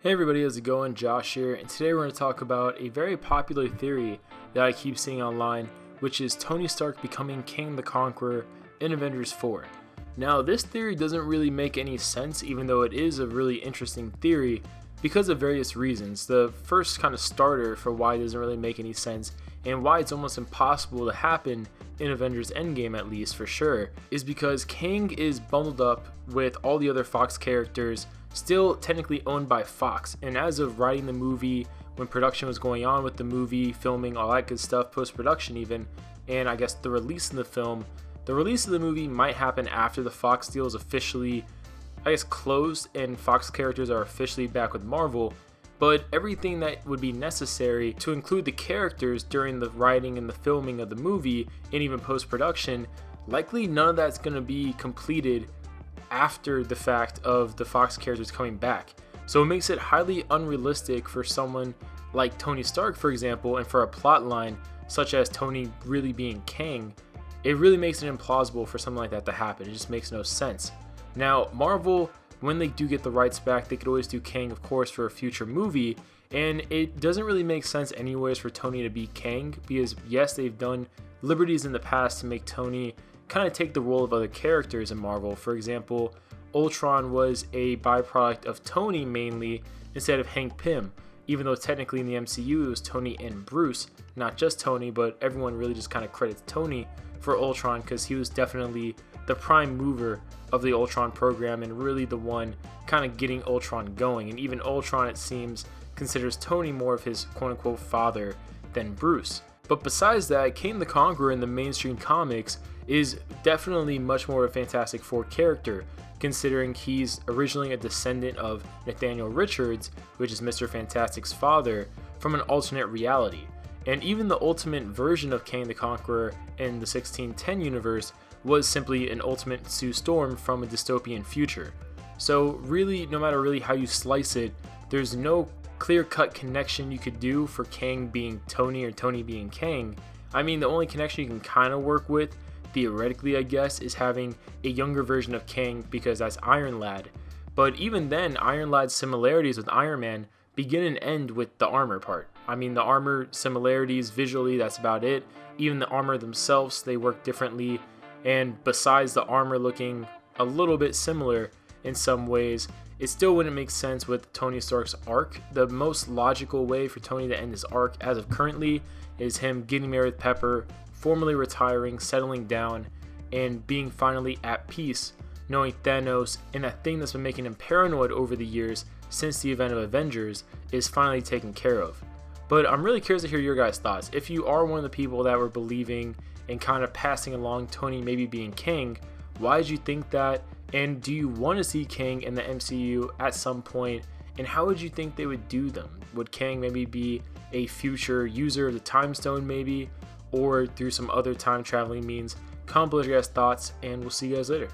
Hey everybody, how's it going? Josh here, and today we're going to talk about a very popular theory that I keep seeing online, which is Tony Stark becoming Kang the Conqueror in Avengers 4. Now, this theory doesn't really make any sense, even though it is a really interesting theory, because of various reasons. The first kind of starter for why it doesn't really make any sense, and why it's almost impossible to happen in Avengers Endgame at least for sure, is because Kang is bundled up with all the other Fox characters still technically owned by Fox, and as of writing the movie, when production was going on with the movie, filming, all that good stuff, post-production even, and I guess the release of the movie might happen after the Fox deal is officially, closed and Fox characters are officially back with Marvel, but everything that would be necessary to include the characters during the writing and the filming of the movie, and even post-production, likely none of that's going to be completed after the fact of the Fox characters coming back. So it makes it highly unrealistic for someone like Tony Stark, for example, and for a plot line such as Tony really being Kang. It really makes it implausible for something like that to happen. It just makes no sense. Now, Marvel, when they do get the rights back, they could always do Kang, of course, for a future movie, and it doesn't really make sense anyways for Tony to be Kang, because yes, they've done liberties in the past to make Tony kind of take the role of other characters in Marvel. For example, Ultron was a byproduct of Tony mainly instead of Hank Pym, even though technically in the MCU it was Tony and Bruce, not just Tony, but everyone really just kind of credits Tony for Ultron because he was definitely the prime mover of the Ultron program and really the one kind of getting Ultron going. And even Ultron, it seems, considers Tony more of his quote-unquote father than Bruce. But besides that, Kang the Conqueror in the mainstream comics is definitely much more of a Fantastic Four character, considering he's originally a descendant of Nathaniel Richards, which is Mr. Fantastic's father, from an alternate reality. And even the ultimate version of Kang the Conqueror in the 1610 universe was simply an ultimate Sue Storm from a dystopian future. So really, no matter really how you slice it, there's no clear-cut connection you could do for Kang being Tony or Tony being Kang. I mean, the only connection you can kind of work with, theoretically I guess, is having a younger version of Kang because that's Iron Lad. But even then, Iron Lad's similarities with Iron Man begin and end with the armor part. I mean, the armor similarities visually, that's about it. Even the armor themselves, they work differently. And besides the armor looking a little bit similar in some ways, it still wouldn't make sense with Tony Stark's arc. The most logical way for Tony to end his arc as of currently is him getting married with Pepper, formally retiring, settling down, and being finally at peace, knowing Thanos and that thing that's been making him paranoid over the years since the event of Avengers is finally taken care of. But I'm really curious to hear your guys' thoughts. If you are one of the people that were believing and kind of passing along Tony maybe being Kang, why did you think that? And do you want to see Kang in the MCU at some point? And how would you think they would do them? Would Kang maybe be a future user of the Time Stone maybe? Or through some other time traveling means? Comment below your guys' thoughts, and we'll see you guys later.